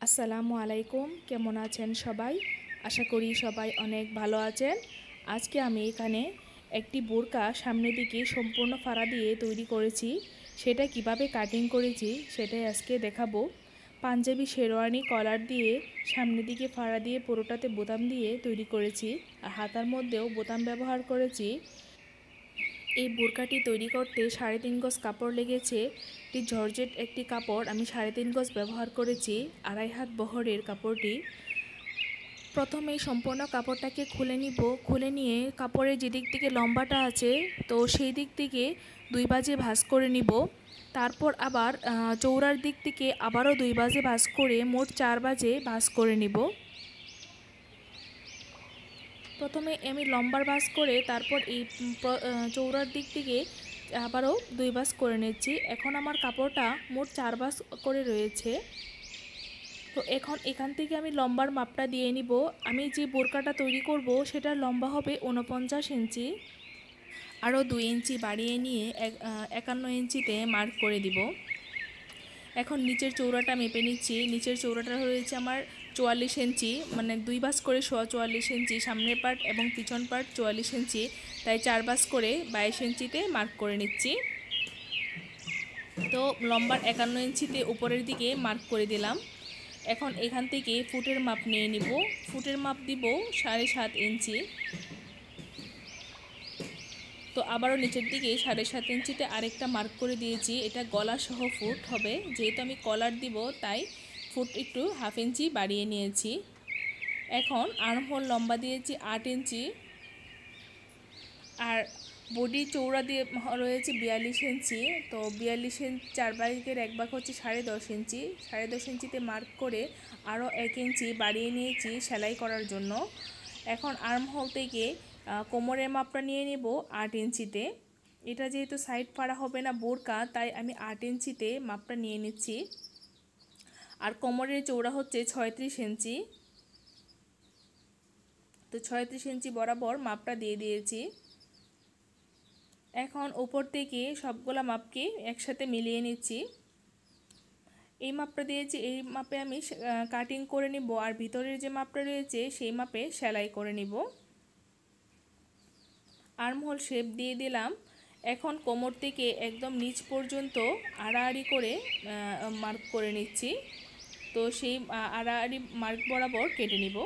আসসালামু আলাইকুম, কেমন আছেন সবাই? আশা করি সবাই অনেক ভালো আছেন। আজকে আমি এখানে একটি বোরকা সামনের দিকে সম্পূর্ণ ফাড়া দিয়ে তৈরি করেছি। সেটা কিভাবে কাটিং করেছি সেটাই আজকে দেখাবো। পাঞ্জাবি শেরওয়ানি কলার দিয়ে সামনের দিকে ফাড়া দিয়ে পুরোটাতে বোতাম দিয়ে তৈরি করেছি, আর হাতার মধ্যেও বোতাম ব্যবহার করেছি। এই বোরকাটি তৈরি করতে 3.5 গজ কাপড় লেগেছে। একটি জর্জেট একটি কাপড় আমি 3.5 গজ ব্যবহার করেছি, 2.5 হাত বহরের কাপড়টি। প্রথমে সম্পূর্ণ কাপড়টাকে খুলে নিব। খুলে নিয়ে কাপড়ের যে দিক থেকে লম্বাটা আছে তো সেই দিক থেকে 2 বাজে ভাঁজ করে নিব। তারপর আবার চৌড়ার দিক থেকে আবারও 2 বাজে ভাঁজ করে মোট 4 বাজে ভাঁজ করে নিব। প্রথমে আমি লম্বার ভাঁজ করে তারপর এই চৌড়ার দিক থেকে আবারও 2 ভাঁজ করে নিচ্ছি। এখন আমার কাপড়টা মোট 4 ভাঁজ করে রয়েছে। তো এখন এখান থেকে আমি লম্বার মাপটা দিয়ে নিব। আমি যে বোরকাটা তৈরি করব সেটার লম্বা হবে 49 ইঞ্চি। আরও 2 ইঞ্চি বাড়িয়ে নিয়ে 51 ইঞ্চিতে মার্ক করে দিব। এখন নিচের চৌড়াটা মেপে নিচ্ছি। নিচের চৌড়াটা হয়েছে আমার 44 ইঞ্চি, মানে 2 ভাঁজ করে 44 ইঞ্চি, সামনের পার্ট এবং পিছন পার্ট 44 ইঞ্চি, তাই 4 ভাঁজ করে 22 ইঞ্চিতে মার্ক করে নিচ্ছি। তো লম্বার 51 ইঞ্চিতে উপরের দিকে মার্ক করে দিলাম। এখন এখান থেকে ফুটের মাপ নিয়ে নিব। ফুটের মাপ দিব 7.5 ইঞ্চি। তো আবারও নিচের দিকে 7.5 ইঞ্চিতে আরেকটা মার্ক করে দিয়েছি। এটা গলা সহ ফুট হবে, যেহেতু আমি কলার দিব তাই ফুট একটু 1/2 ইঞ্চি বাড়িয়ে নিয়েছি। এখন আর্মহোল লম্বা দিয়েছি 8 ইঞ্চি, আর বডি চৌড়া দিয়ে রয়েছে 42 ইঞ্চি। তো 42 ইঞ্চি 4 ভাগের 1 ভাগ হচ্ছে 10.5 ইঞ্চি। 10.5 ইঞ্চিতে মার্ক করে আরও 1 ইঞ্চি বাড়িয়ে নিয়েছি সেলাই করার জন্য। এখন আর্মহোল থেকে কোমরের মাপটা নিয়ে নেব 8 ইঞ্চিতে। এটা যেহেতু সাইড ফাড়া হবে না বোরকা, তাই আমি 8 ইঞ্চিতে মাপটা নিয়ে নিচ্ছি। আর কোমরের চৌড়া হচ্ছে 36 ইঞ্চি। তো 36 ইঞ্চি বরাবর মাপটা দিয়ে দিয়েছি। এখন উপর থেকে সবগুলা মাপকে একসাথে মিলিয়ে নিচ্ছি। এই মাপটা দিয়েছি, এই মাপে আমি কাটিং করে নিব, আর ভিতরের যে মাপটা রয়েছে সেই মাপে সেলাই করে নিব। আর্মহোল শেপ দিয়ে দিলাম। এখন কোমর থেকে একদম নিচ পর্যন্ত আড়াআড়ি করে মার্ক করে নিচ্ছি। তো সেই আড়াআড়ি মার্ক বরাবর কেটে নিব।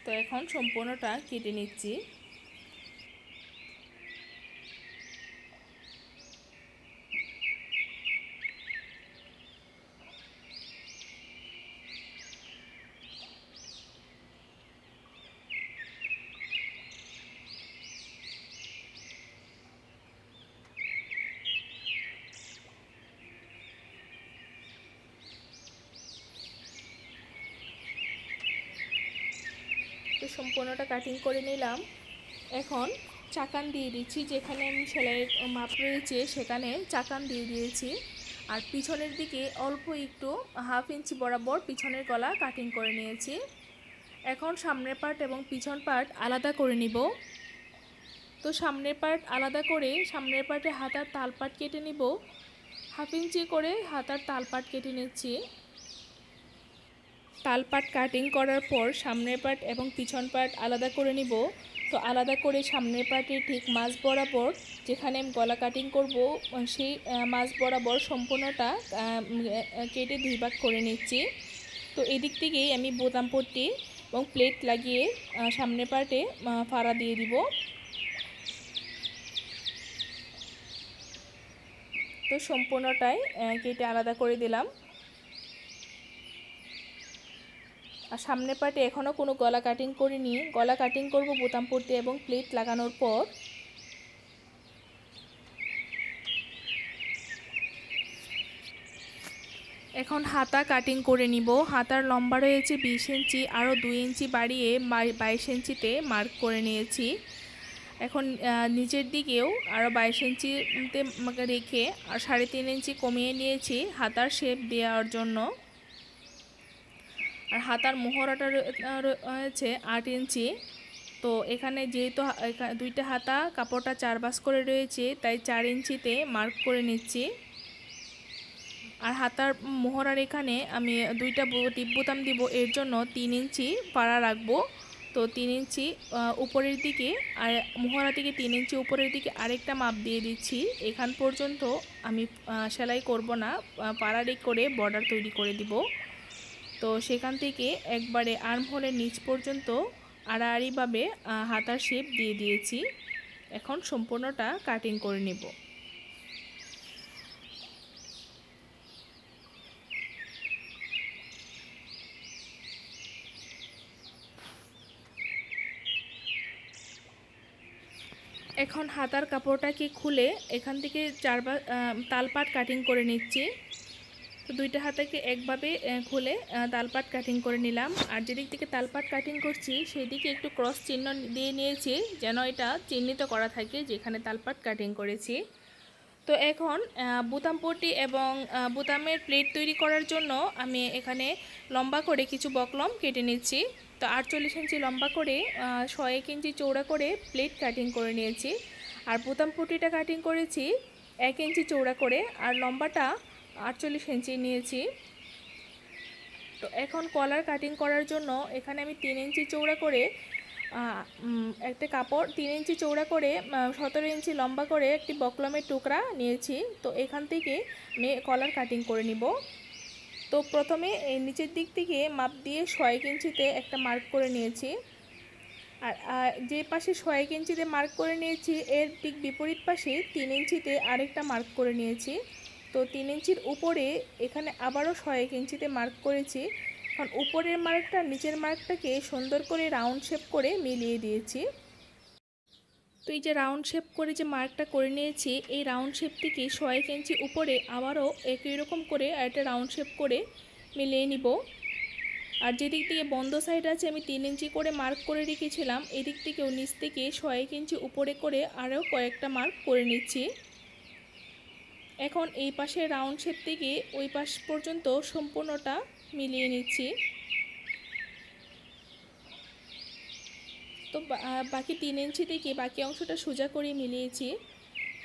তো এখন সম্পূর্ণটা কেটে নিচ্ছি। তো সম্পূর্ণটা কাটিং করে নিলাম। এখন চাকান দিয়ে দিচ্ছি, যেখানে আমি সেলাইয়ের মাপ রয়েছে সেখানে চাকান দিয়ে দিয়েছি। আর পিছনের দিকে অল্প একটু 1/2 ইঞ্চি বরাবর পিছনের গলা কাটিং করে নিয়েছি। এখন সামনের পার্ট এবং পিছন পার্ট আলাদা করে নিব। তো সামনের পার্ট আলাদা করে সামনের পার্টে হাতার তালপাট কেটে নিব। 1/2 ইঞ্চি করে হাতার তালপাট কেটে নিচ্ছি। তালপাট কাটিং করার পর সামনের পার্ট এবং পিছন পার্ট আলাদা করে নিব। তো আলাদা করে সামনের পার্টের ঠিক মাঝ বরাবর, যেখানে আমি গলা কাটিং করব সেই মাঝ বরাবর সম্পূর্ণটা কেটে 2 ভাগ করে নিচ্ছি। তো এদিক থেকেই আমি বোতাম পট্টি এবং প্লেট লাগিয়ে সামনের পার্টে ফাড়া দিয়ে দিব। তো সম্পূর্ণটাই কেটে আলাদা করে দিলাম। আর সামনের পার্টে এখনও কোনো গলা কাটিং করিনি। গলা কাটিং করব বোতাম পট্টি এবং প্লেট লাগানোর পর। এখন হাতা কাটিং করে নিব। হাতার লম্বা রয়েছে 20 ইঞ্চি, আরও 2 ইঞ্চি বাড়িয়ে 22 ইঞ্চিতে মার্ক করে নিয়েছি। এখন নিচের দিকেও আরও 22 ইঞ্চিতে রেখে আর 3.5 ইঞ্চি কমিয়ে নিয়েছি হাতার শেপ দেওয়ার জন্য। আর হাতার মোহরাটা রয়েছে 8 ইঞ্চি। তো এখানে যেহেতু দুইটা হাতা কাপড়টা 4 ভাঁজ করে রয়েছে, তাই 4 ইঞ্চিতে মার্ক করে নিচ্ছি। আর হাতার মোহরার এখানে আমি দুইটা টিপ বোতাম দিব, এর জন্য 3 ইঞ্চি পাড়া রাখবো। তো 3 ইঞ্চি উপরের দিকে আর মোহরা থেকে 3 ইঞ্চি উপরের দিকে আরেকটা মাপ দিয়ে দিচ্ছি। এখান পর্যন্ত আমি সেলাই করব না, পাড়ারি করে বর্ডার তৈরি করে দিব। তো সেখান থেকে একবারে আর্ম হোলের নিচ পর্যন্ত আড়াআড়িভাবে হাতার শেপ দিয়ে দিয়েছি। এখন সম্পূর্ণটা কাটিং করে নেব। এখন হাতার কাপড়টাকে খুলে এখান থেকে 4 তালপাট কাটিং করে নিচ্ছি। তো দুইটা হাতাকে একভাবে খুলে তালপাট কাটিং করে নিলাম। আর যেদিক থেকে তালপাট কাটিং করছি সেই দিকে একটু ক্রস চিহ্ন দিয়ে নিয়েছি, যেন এটা চিহ্নিত করা থাকে যেখানে তালপাট কাটিং করেছি। তো এখন বোতাম পট্টি এবং বোতামের প্লেট তৈরি করার জন্য আমি এখানে লম্বা করে কিছু বকলম কেটে নিচ্ছি। তো 48 ইঞ্চি লম্বা করে 1 ইঞ্চি চৌড়া করে প্লেট কাটিং করে নিয়েছি। আর বোতাম পট্টিটা কাটিং করেছি 1 ইঞ্চি চৌড়া করে, আর লম্বাটা 48 ইঞ্চি নিয়েছি। তো এখন কলার কাটিং করার জন্য এখানে আমি 3 ইঞ্চি চৌড়া করে একটা কাপড় 3 ইঞ্চি চৌড়া করে 17 ইঞ্চি লম্বা করে একটি বকলমের টুকরা নিয়েছি। তো এখান থেকে আমি কলার কাটিং করে নিব। তো প্রথমে এই নিচের দিক থেকে মাপ দিয়ে 1 ইঞ্চিতে একটা মার্ক করে নিয়েছি। আর যে পাশে 1 ইঞ্চিতে মার্ক করে নিয়েছি এর ঠিক বিপরীত পাশে 3 ইঞ্চিতে আরেকটা মার্ক করে নিয়েছি। তো 3 ইঞ্চির উপরে এখানে আবারও 1 ইঞ্চিতে মার্ক করেছি। এখন উপরের মার্কটা নিচের মার্কটাকে সুন্দর করে রাউন্ড শেপ করে মিলিয়ে দিয়েছি। তো এই যে রাউন্ড শেপ করে যে মার্কটা করে নিয়েছি, এই রাউন্ড শেপটিকে 1 ইঞ্চি উপরে আবারও একই রকম করে একটা রাউন্ড শেপ করে মিলিয়ে নিব। আর যেদিক থেকে বন্ধ সাইড আছে আমি 3 ইঞ্চি করে মার্ক করে রেখেছিলাম, এদিক থেকেও নিচ থেকে 1 ইঞ্চি উপরে করে আরও কয়েকটা মার্ক করে নিচ্ছি। এখন এই পাশে রাউন্ড শেপ থেকে ওই পাশ পর্যন্ত সম্পূর্ণটা মিলিয়ে নিচ্ছি। তো বাকি 3 ইঞ্চি থেকে বাকি অংশটা সোজা করে মিলিয়েছি।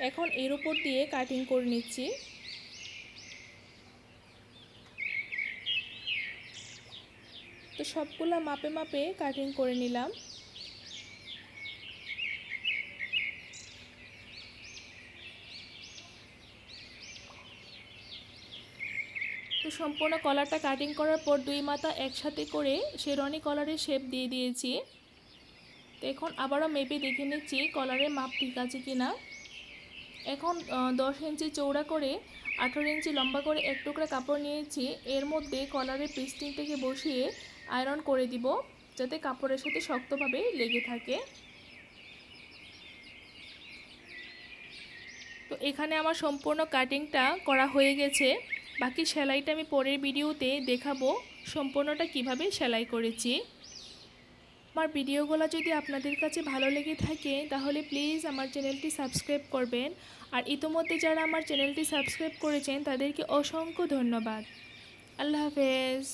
এখন এর উপর দিয়ে কাটিং করে নিচ্ছি। তো সবগুলা মাপে মাপে কাটিং করে নিলাম। তো সম্পূর্ণ কলারটা কাটিং করার পর 2 মাথা একসাথে করে শেরওয়ানি কলারের শেপ দিয়ে দিয়েছি। তো এখন আবারও মেপে দেখে নিচ্ছি কলারের মাপ ঠিক আছে কিনা। এখন 10 ইঞ্চি চৌড়া করে 18 ইঞ্চি লম্বা করে এক টুকরা কাপড় নিয়েছি, এর মধ্যে কলারের পিস্টিংটাকে বসিয়ে আয়রন করে দিব যাতে কাপড়ের সাথে শক্তভাবে লেগে থাকে। তো এখানে আমার সম্পূর্ণ কাটিংটা করা হয়ে গেছে। বাকি সেলাইটা আমি পরের ভিডিওতে দেখাবো সম্পূর্ণটা কিভাবে সেলাই করেছি। আমার ভিডিওগুলো যদি আপনাদের কাছে ভালো লেগে থাকে তাহলে প্লিজ আমার চ্যানেলটি সাবস্ক্রাইব করবেন। আর ইতিমধ্যে যারা আমার চ্যানেলটি সাবস্ক্রাইব করেছেন তাদেরকে অসংখ্য ধন্যবাদ। আল্লাহ হাফেজ।